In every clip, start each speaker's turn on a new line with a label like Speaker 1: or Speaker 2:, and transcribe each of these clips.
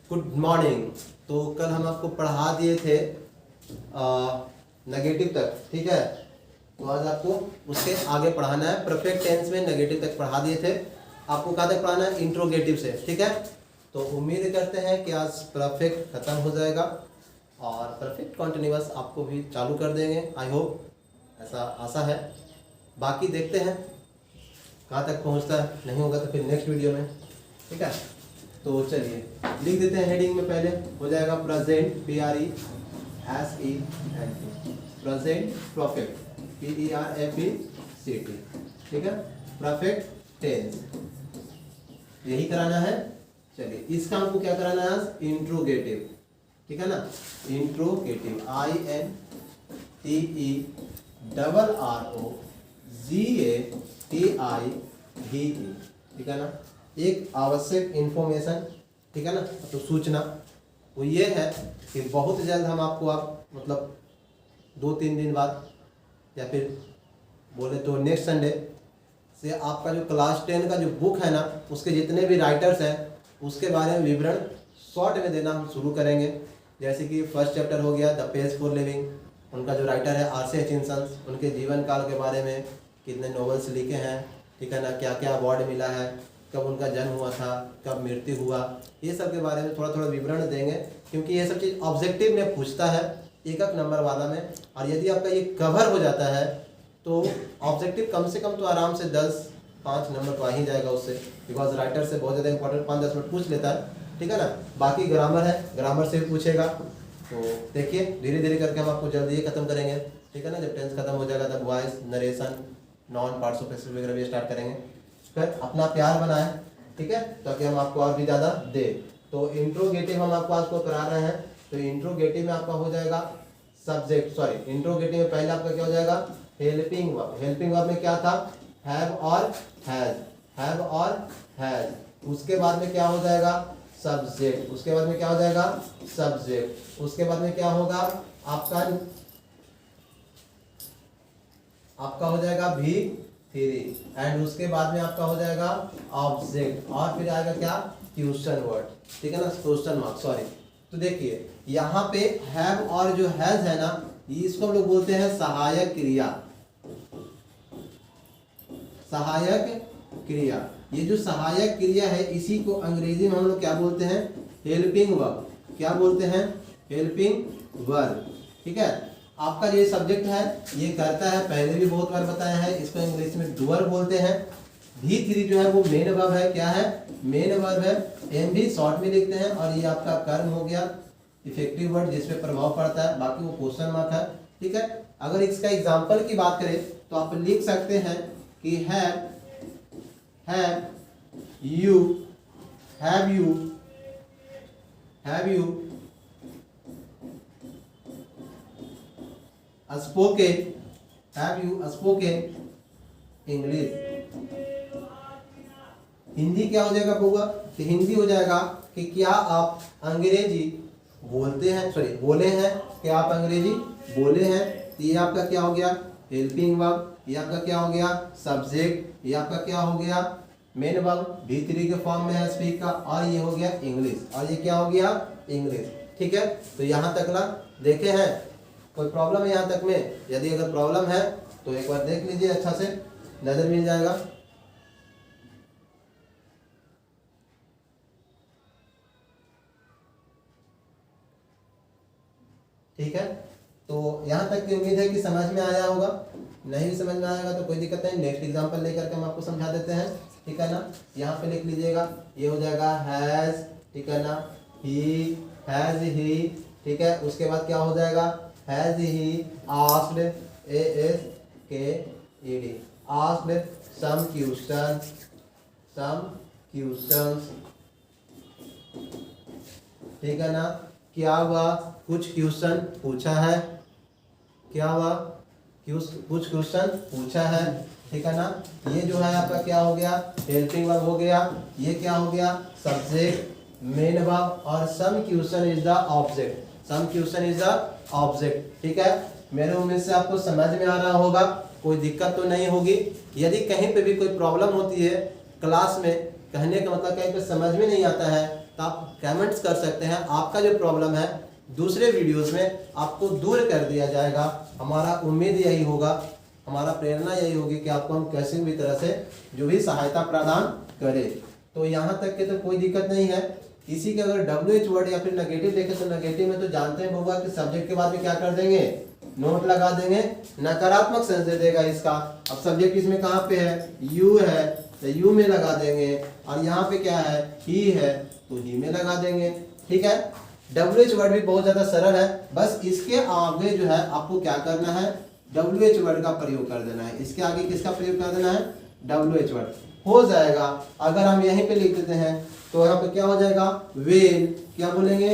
Speaker 1: Good morning. तो कल हम आपको पढ़ा दिए थे नेगेटिव तक, ठीक है। तो आज आपको उसके आगे पढ़ाना है। परफेक्ट टेंस में नेगेटिव तक पढ़ा दिए थे, आपको कहाँ तक पढ़ाना है? इंट्रोगेटिव से, ठीक है। तो उम्मीद करते हैं कि आज परफेक्ट खत्म हो जाएगा और परफेक्ट कॉन्टिन्यूअस आपको भी चालू कर देंगे। आई होप, ऐसा आशा है। बाकी देखते हैं कहाँ तक पहुँचता है, नहीं होगा तो फिर नेक्स्ट वीडियो में, ठीक है। तो चलिए लिख देते हैं। हेडिंग में पहले हो जाएगा present, PRESENT, present perfect, PERFECT, ठीक है। परफेक्ट टेंस यही कराना है। चलिए इसका हमको क्या कराना है आज? इंट्रोगेटिव, ठीक है ना। इंट्रोगेटिव INTERROGATIVE, ठीक है ना। एक आवश्यक इंफॉर्मेशन, ठीक है ना, तो सूचना वो ये है कि बहुत जल्द हम आपको मतलब 2-3 दिन बाद या फिर बोले तो नेक्स्ट संडे से आपका जो क्लास 10 का जो बुक है ना, उसके जितने भी राइटर्स हैं उसके बारे में विवरण शॉर्ट में देना हम शुरू करेंगे। जैसे कि फर्स्ट चैप्टर हो गया द पेज फॉर लिविंग, उनका जो राइटर है R.C. हचिंसन, उनके जीवन काल के बारे में, कितने नॉवेल्स लिखे हैं, ठीक है ना, क्या क्या अवार्ड मिला है, कब उनका जन्म हुआ था, कब मृत्यु हुआ, ये सब के बारे में थोड़ा थोड़ा विवरण देंगे। क्योंकि ये सब चीज़ ऑब्जेक्टिव में पूछता है, एक नंबर वाला में। और यदि आपका ये कवर हो जाता है तो ऑब्जेक्टिव कम से कम तो आराम से 10-5 नंबर तो आ ही जाएगा उससे, बिकॉज राइटर से बहुत ज़्यादा इंपॉर्टेंट 5-10 मिनट पूछ लेता है, ठीक है ना। बाकी ग्रामर है, ग्रामर से भी पूछेगा। तो देखिए धीरे धीरे करके हम आपको जल्दी ही खत्म करेंगे, ठीक है ना। जब टेंस खत्म हो जाएगा तब voice, narration, non parts of speech वगैरह भी स्टार्ट करेंगे। फिर अपना प्यार बनाए, ठीक है, ताकि हम आपको और भी ज़्यादा दे। तो इंट्रोगेटिव हम आपको आज को करा रहे हैं। तो इंट्रोगेटिव में आपका हो जाएगा सब्जेक्ट, सॉरी इंट्रोगेटिव में पहले आपका क्या हो जाएगा? Helping verb. हेल्पिंग वर्ब में क्या था? हैव और हैज, हैव और हैज। उसके बाद में क्या हो जाएगा? सब्जेक्ट। उसके बाद में क्या हो जाएगा? सब्जेक्ट। उसके बाद में क्या होगा? आपका हो जाएगा भी थ्री, एंड उसके बाद में आपका हो जाएगा ऑब्जेक्ट, और फिर आएगा क्या? क्वेश्चन वर्ड, ठीक है ना, क्वेश्चन मार्क, सॉरी। तो देखिए यहाँ पे हैव और जो हैज है ना, इसको हम लोग बोलते हैं सहायक क्रिया। सहायक क्रिया, ये जो सहायक क्रिया है इसी को अंग्रेजी में हम लोग क्या बोलते हैं? Helping verb. क्या बोलते हैं? हेल्पिंग वर्ब, ठीक है। आपका जो सब्जेक्ट है ये करता है, पहले भी बहुत बार बताया है, इसको इंग्लिश में डूअर बोलते हैं। भी थ्री जो है वो मेन वर्ब है। क्या है? मेन वर्ब है। एम भी शॉर्ट में लिखते हैं, और ये आपका कर्म हो गया, इफेक्टिव वर्ड जिसपे प्रभाव पड़ता है, बाकी वो क्वेश्चन मार्क है, ठीक है। अगर इसका एग्जाम्पल की बात करें तो आप लिख सकते हैं कि have you, have you spoken, have you spoken English. Hindi क्या हो जाएगा होगा? तो हिंदी हो जाएगा कि क्या आप अंग्रेजी बोलते हैं, सॉरी बोले हैं, क्या आप अंग्रेजी बोले हैं। तो ये आपका क्या हो गया? Helping verb. ये आपका क्या हो गया? सब्जेक्ट। ये आपका क्या हो गया? मेन वर्ब, भी थ्री के फॉर्म में है स्पीक का, और ये हो गया इंग्लिश, और ये क्या हो गया? इंग्लिश, ठीक है। तो यहाँ तक ना देखे हैं? कोई प्रॉब्लम है यहाँ तक में? यदि अगर प्रॉब्लम है तो एक बार देख लीजिए, अच्छा से नजर मिल जाएगा। ठीक है, तो यहाँ तक की उम्मीद है कि समझ में आया होगा। नहीं भी समझ में आएगा तो कोई दिक्कत नहीं, नेक्स्ट एग्जांपल लेकर के हम आपको समझा देते हैं, ठीक है ना। यहाँ पे लिख लीजिएगा, ये हो जाएगा हैज, ठीक है ना, ही, हैज ही, ठीक है। उसके बाद क्या हो जाएगा? Has he asked, ASKED, asked some questions, ठीक है ना। क्या हुआ? कुछ क्वेश्चन पूछा है। क्या हुआ? कुछ क्वेश्चन पूछा है, ठीक है ना। ये जो है आपका क्या हो गया? हेल्पिंग वर्ब हो गया। ये क्या हो गया? सब्जेक्ट, मेन वर्ब, और some question is the object. Some question is the object, ठीक है। मेरे उम्मीद से आपको समझ में आ रहा होगा, कोई दिक्कत तो नहीं होगी। यदि कहीं पे भी कोई प्रॉब्लम होती है क्लास में, कहने का मतलब कहीं पे समझ में नहीं आता है तो आप कमेंट्स कर सकते हैं। आपका जो प्रॉब्लम है दूसरे वीडियोस में आपको दूर कर दिया जाएगा। हमारा उम्मीद यही होगा, हमारा प्रेरणा यही होगी कि आपको हम कैसे भी तरह से जो भी सहायता प्रदान करें। तो यहाँ तक के तो कोई दिक्कत नहीं है। इसी के अगर WH वर्ड या फिर नेगेटिव देखें तो नेगेटिव में तो जानते हैं बहुआ कि सब्जेक्ट के बाद में क्या कर देंगे, नोट लगा देंगे, नकारात्मक सेंस दे देगा इसका। अब सब्जेक्ट इसमें कहाँ पे है, यू है तो यू में लगा देंगे, और यहाँ पे क्या है, ही है तो ही में लगा देंगे। ठीक है, WH वर्ड भी बहुत ज्यादा सरल है, बस इसके आगे जो है आपको क्या करना है, WH वर्ड का प्रयोग कर देना है। इसके आगे किसका प्रयोग कर देना है, WH वर्ड हो जाएगा। अगर हम यहीं पे लिख देते हैं तो यहाँ पे क्या हो जाएगा, वेन, क्या बोलेंगे,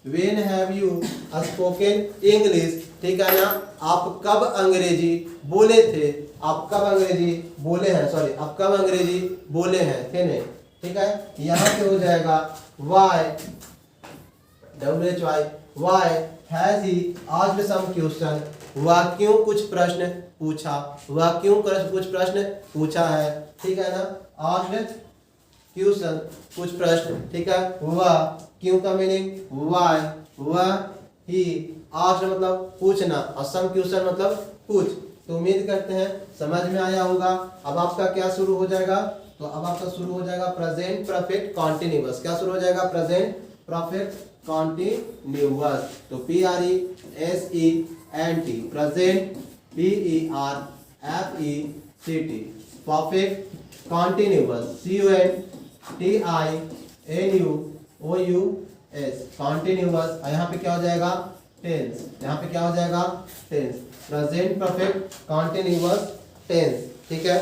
Speaker 1: when have you spoken English. ठीक है ना, आप कब अंग्रेजी बोले थे, आप कब अंग्रेजी बोले हैं, सॉरी आप कब अंग्रेजी बोले हैं, थे नहीं। ठीक है, यहाँ पे हो जाएगा why, WHY, why has he asked some question, वह क्यों कुछ प्रश्न पूछा, वह क्यों कुछ प्रश्न पूछा है। ठीक है ना, आस्क्ड क्वेश्चन कुछ प्रश्न। ठीक है, वह क्यों का मीनिंग वाई, वह ही, आस्क्ड मतलब पूछना और सम क्वेश्चन मतलब कुछ। तो उम्मीद करते हैं समझ में आया होगा। अब आपका क्या शुरू हो जाएगा, तो अब आपका शुरू हो जाएगा प्रेजेंट परफेक्ट कॉन्टिन्यूअस। क्या शुरू हो जाएगा, प्रेजेंट परफेक्ट कॉन्टिन्यूअस। तो PRESENT, present, PERFECT, perfect continuous, CONTINUOUS, continuous. यहाँ पे क्या हो जाएगा, टेंस, यहाँ पे क्या हो जाएगा, tense, present perfect continuous tense. ठीक है,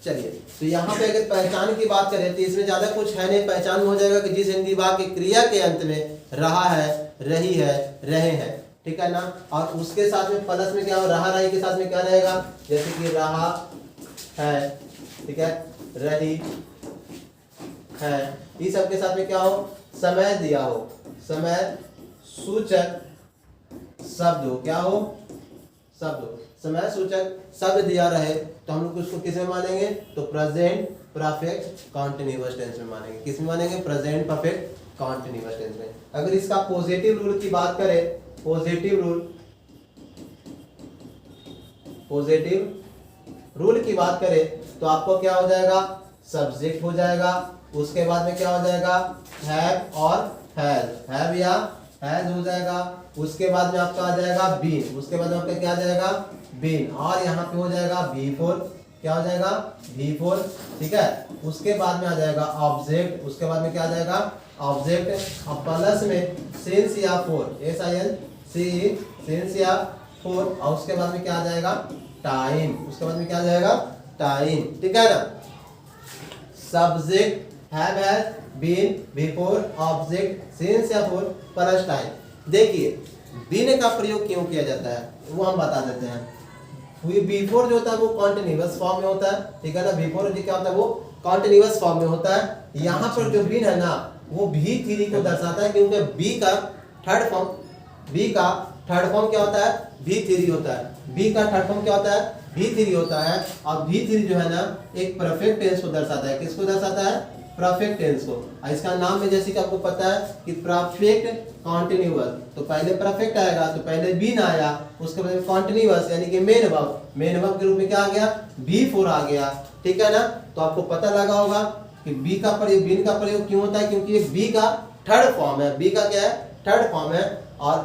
Speaker 1: चलिए तो यहाँ पे अगर पहचान की बात करें तो इसमें ज्यादा कुछ है नहीं, पहचान में हो जाएगा कि जिस हिंदी वाक्य क्रिया के अंत में रहा है, रही है, रहे हैं। ठीक है ना, और उसके साथ में प्लस में क्या हो, रहा रही के साथ में क्या रहेगा, जैसे कि रहा है, ठीक है, रही है, इस सब के साथ में क्या हो, समय दिया हो, समय सूचक शब्द हो, क्या हो, शब्द हो, समय सूचक शब्द दिया रहे तो हम लोग उसको किस में मानेंगे, तो प्रेजेंट परफेक्ट कॉन्टिन्यूअस टेंस में मानेंगे। किस में मानेंगे, प्रेजेंट परफेक्ट कॉन्टिन्यूअस टेंस में। अगर इसका पॉजिटिव रूल की बात करें, पॉजिटिव रूल की बात करें तो आपको क्या हो जाएगा, सब्जेक्ट हो जाएगा, उसके बाद में क्या हो जाएगा, हैव और हैज, हैव या हैज हो जाएगा, उसके बाद में आपका आ जाएगा बीन, उसके बाद में आपका क्या आ जाएगा, बीन, और यहाँ पे हो जाएगा V4, क्या हो जाएगा, V4। ठीक है, उसके बाद में आ जाएगा ऑब्जेक्ट, उसके बाद में क्या आ जाएगा, ऑब्जेक्ट, और प्लस में सिंस या फोर, SINC, सिंस या फोर, और उसके बाद में क्या आ जाएगा, टाइम, उसके बाद में क्या आ जाएगा, टाइम। ठीक है ना, subject have has been, before, object since या फोर प्लस टाइम। देखिए बीन का प्रयोग क्यों किया जाता है वो हम बता देते हैं। बिफोर जो होता है वो कॉन्टिन्यूअस फॉर्म में होता है, ठीक है ना, बिफोर जो क्या होता है वो कॉन्टिन्यूअस फॉर्म में होता है। यहाँ पर जो बीन है ना वो V3 को दर्शाता है, क्योंकि बी का थर्ड फॉर्म क्या होता है, V3 होता है। बी का थर्ड फॉर्म क्या होता है, V3 होता है, और V3 जो है ना एक परफेक्ट टेंस को दर्शाता है। किसको दर्शाता है, परफेक्ट टेंस को। इसका नाम में जैसे कि आपको पता है कि परफेक्ट कॉन्टिन्यूअस, तो पहले परफेक्ट आएगा तो पहले बीन आया, उसके बाद कॉन्टिन्यूअस यानी कि मेन वर्ब के रूप में क्या आ गया, V4 आ गया। ठीक है ना, तो आपको पता लगा होगा कि बी का प्रयोग, बीन का प्रयोग क्यों होता है, क्योंकि ये बी का थर्ड फॉर्म है, बी का क्या है, थर्ड फॉर्म है, और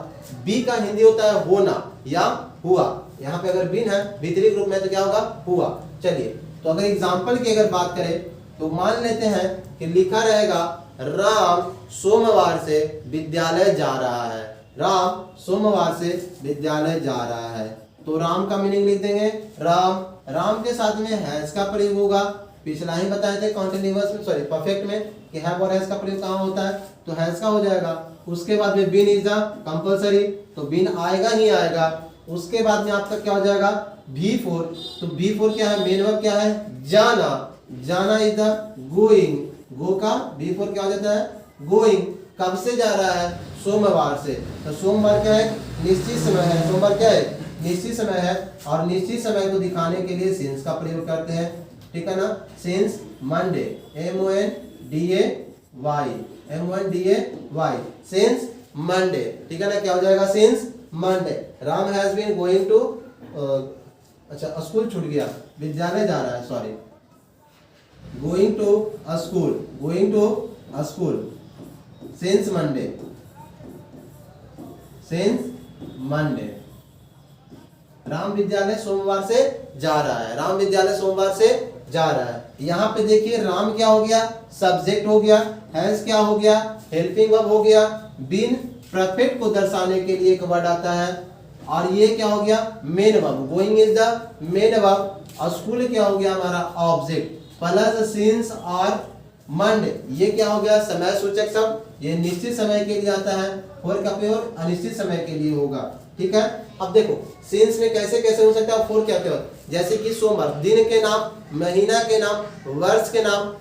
Speaker 1: बी का हिंदी होता है होना या हुआ। यहाँ पे अगर बीन है V3 ग्रुप में तो क्या होगा, हुआ। चलिए तो अगर एग्जाम्पल की अगर बात करें तो मान लेते हैं कि लिखा रहेगा राम सोमवार से विद्यालय जा रहा है, राम सोमवार से विद्यालय जा रहा है। तो राम का मीनिंग लिख देंगे राम, राम के साथ में हैज का प्रयोग होगा। पिछला ही बताए थे कॉन्टिन्यूअस में, सॉरी परफेक्ट में, कि हैव और हैज का प्रयोग कहाँ होता है, तो हैज का हो जाएगा। उसके बाद में बीन इज द कंपलसरी, तो बीन आएगा ही आएगा। उसके बाद में आपका क्या हो जाएगा, V4, तो V4 क्या है, मेन वर्ब क्या है, जाना, जाना इज द गोइंग, गो का V4 क्या हो जाता है, गोइंग। कब से जा रहा है, सोमवार से, तो सोमवार क्या है, निश्चित समय है, सोमवार क्या है, निश्चित समय है, और निश्चित समय को दिखाने के लिए सिंस का प्रयोग करते हैं। ठीक है ना, since Monday, DAY, M1DAY, since Monday, ठीक है ना, क्या हो जाएगा, since Monday. Ram has been going to, अच्छा स्कूल छूट गया, विद्यालय जा रहा है, sorry, going to a school, going to a school since Monday, since Monday. Ram विद्यालय सोमवार से जा रहा है, राम विद्यालय सोमवार से जा रहा है। यहाँ पे देखिए राम क्या हो गया, सब्जेक्ट हो गया, हैज क्या हो गया, हेल्पिंग वर्ब हो गया, बीन परफेक्ट को दर्शाने के लिए एक वर्ड आता है, और ये क्या हो गया, main verb, going is the main verb, और स्कूल क्या हो गया हमारा ऑब्जेक्ट, प्लस सिंस और मंडे, ये क्या हो गया, समय सूचक शब्द, ये निश्चित समय के लिए आता है, फॉर का प्रयोग अनिश्चित समय के लिए होगा, ठीक है। अब देखो सिंस में कैसे कैसे हो सकता है, फॉर क्या प्रयोग, जैसे कि सोमवार, दिन के नाम, महीना के नाम, वर्ष के नाम।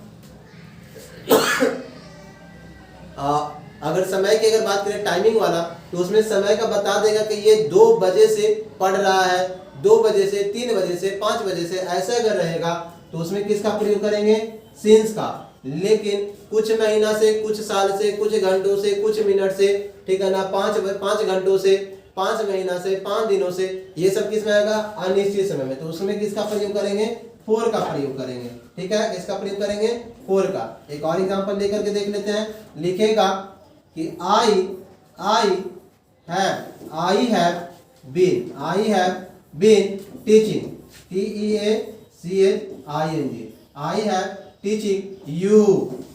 Speaker 1: अगर समय की अगर बात करें टाइमिंग वाला, तो उसमें समय का बता देगा कि ये 2 बजे से पढ़ रहा है, 2 बजे से, 3 बजे से, 5 बजे से, ऐसे अगर रहेगा तो उसमें किसका प्रयोग करेंगे, सिंस का। लेकिन कुछ महीना से, कुछ साल से, कुछ घंटों से, कुछ मिनट से, ठीक है ना, 5 घंटों से, 5 महीना से, 5 दिनों से, ये सब किस में आएगा, अनिश्चित समय में, तो उसमें किसका प्रयोग करेंगे, फॉर का प्रयोग करेंगे, ठीक है, किसका प्रयोग करेंगे, फॉर का। एक और एग्जांपल लेकर के देख लेते हैं, लिखेगा कि I have been teaching, TEACHING, I have teaching you,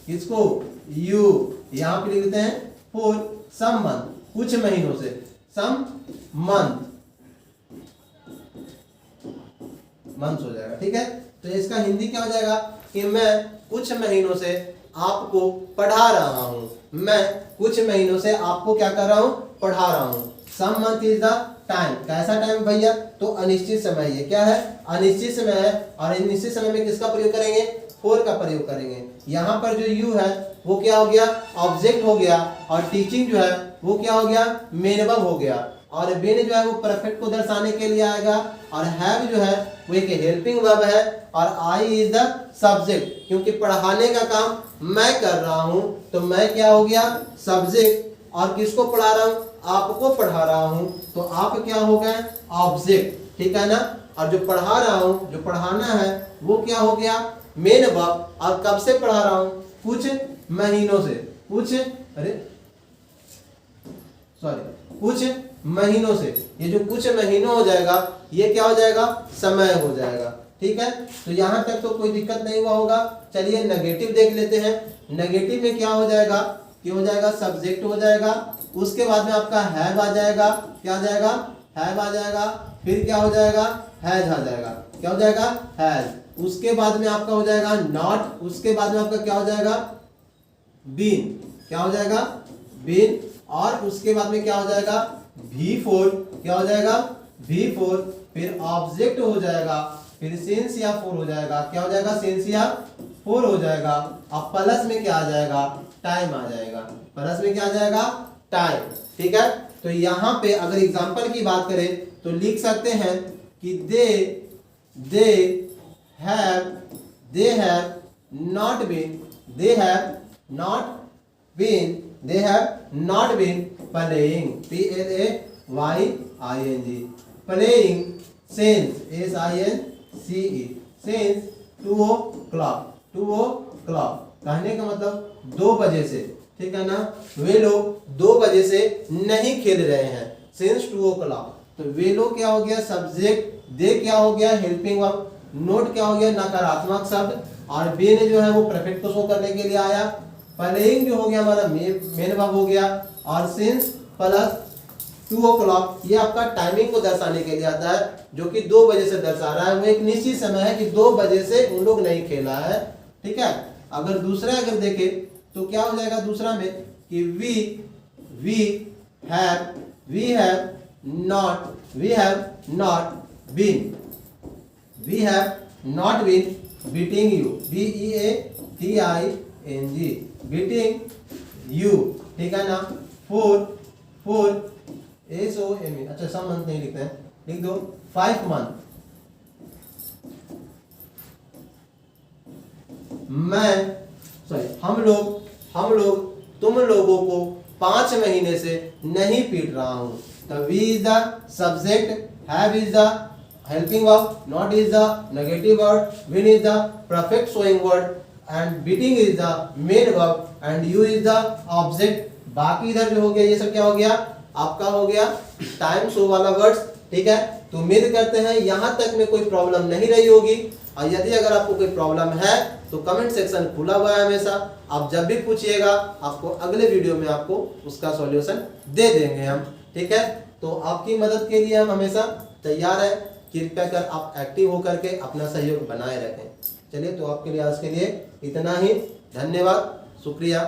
Speaker 1: किसको, यू, यहाँ पे लिखते हैं फॉर सम मंथ, कुछ महीनों से, सम मंथ हो जाएगा, ठीक है। तो इसका हिंदी क्या हो जाएगा कि मैं कुछ महीनों से आपको पढ़ा रहा हूं, मैं कुछ महीनों से आपको क्या कर रहा हूं, पढ़ा रहा हूं। सम मंथ इज द टाइम, कैसा टाइम भैया, तो अनिश्चित समय, ये क्या है, अनिश्चित समय है, और अनिश्चित समय में किसका प्रयोग करेंगे, फॉर का प्रयोग करेंगे। यहाँ पर जो यू है वो क्या हो गया, ऑब्जेक्ट हो गया, और टीचिंग जो है वो क्या हो गया, मेन वर्ब हो गया, और बीन जो है वो परफेक्ट को दर्शाने के लिए आएगा, और हैव जो है वो एक हेल्पिंग वर्ब है, और आई इज द सब्जेक्ट, क्योंकि पढ़ाने का काम मैं कर रहा हूं, तो मैं क्या हो गया, सब्जेक्ट, और किसको पढ़ा रहा हूं, आपको पढ़ा रहा हूं, तो आप क्या हो गए, ऑब्जेक्ट, ठीक है ना। और जो पढ़ा रहा हूं, जो पढ़ाना है वो क्या हो गया, मेन वर्ब, और कब से पढ़ा रहा हूं, कुछ महीनों से, कुछ महीनों से, ये जो कुछ महीनों हो जाएगा, ये क्या हो जाएगा, समय हो जाएगा, ठीक है। तो यहां तक तो कोई दिक्कत नहीं हुआ होगा। चलिए नेगेटिव देख लेते हैं। नेगेटिव में क्या हो जाएगा, क्या हो जाएगा, सब्जेक्ट हो जाएगा, उसके बाद में आपका हैव आ जाएगा, क्या आ जाएगा, हैव आ जाएगा, फिर क्या हो जाएगा, हैज आ जाएगा, क्या हो जाएगा, हैज, उसके बाद में आपका हो जाएगा नॉट, उसके बाद में आपका क्या हो जाएगा, बीन, क्या हो जाएगा, बीन, और उसके बाद में क्या हो जाएगा, V4, क्या हो जाएगा, V4, फिर ऑब्जेक्ट हो जाएगा, फिर सिंस या फॉर हो जाएगा, क्या हो जाएगा, सिंस या फॉर हो जाएगा, अब प्लस में क्या आ जाएगा, टाइम आ जाएगा, प्लस में क्या आ जाएगा, टाइम, ठीक है। तो यहाँ पे अगर एग्जांपल की बात करें तो लिख सकते हैं कि they have not been playing, PLAYING, playing since, SINCE, since 2 o'clock, कहने का मतलब 2 बजे से, ठीक है ना, वे लोग 2 बजे से नहीं खेल रहे हैं, since 2 o'clock, तो वे लोग क्या हो गया, सब्जेक्ट, दे क्या हो गया, हेल्पिंग वर्ब, नोट क्या हो गया, नकारात्मक शब्द, और बीन जो है वो परफेक्ट को शो करने के लिए आया, प्लेइंग जो हो गया हमारा मेन वर्ब हो गया, और सिंस प्लस 2 o'clock, ये आपका टाइमिंग को दर्शाने के लिए आता है, जो कि 2 बजे से दर्शा रहा है, वो एक निश्चित समय है कि 2 बजे से उन लोग नहीं खेला है, ठीक है। अगर दूसरा अगर देखें तो क्या हो जाएगा दूसरा में कि we have not been beating you, BEATING you, ठीक है ना। फोर SOME, अच्छा सम मंथ नहीं लिखते हैं, लिख दो 5 मंथ, हम लोग तुम लोगों को 5 महीने से नहीं पीट रहा हूं। तो we is the subject, have is the helping verb, not is the negative word, been is the perfect showing word and beating is the main verb and you is the object. बाकी इधर जो हो गया ये सब क्या हो गया, आपका हो गया टाइम शो वाला वर्ड्स। ठीक है, तो उम्मीद करते हैं यहां तक में कोई प्रॉब्लम नहीं रही होगी, और यदि अगर आपको कोई प्रॉब्लम है तो कमेंट सेक्शन खुला हुआ है हमेशा, आप जब भी पूछिएगा आपको अगले वीडियो में आपको उसका सॉल्यूशन दे देंगे हम। ठीक है, तो आपकी मदद के लिए हम हमेशा तैयार है, कृपया कर आप एक्टिव होकर के अपना सहयोग बनाए रखें। चलिए, तो आपके लिए आज के लिए इतना ही, धन्यवाद, शुक्रिया।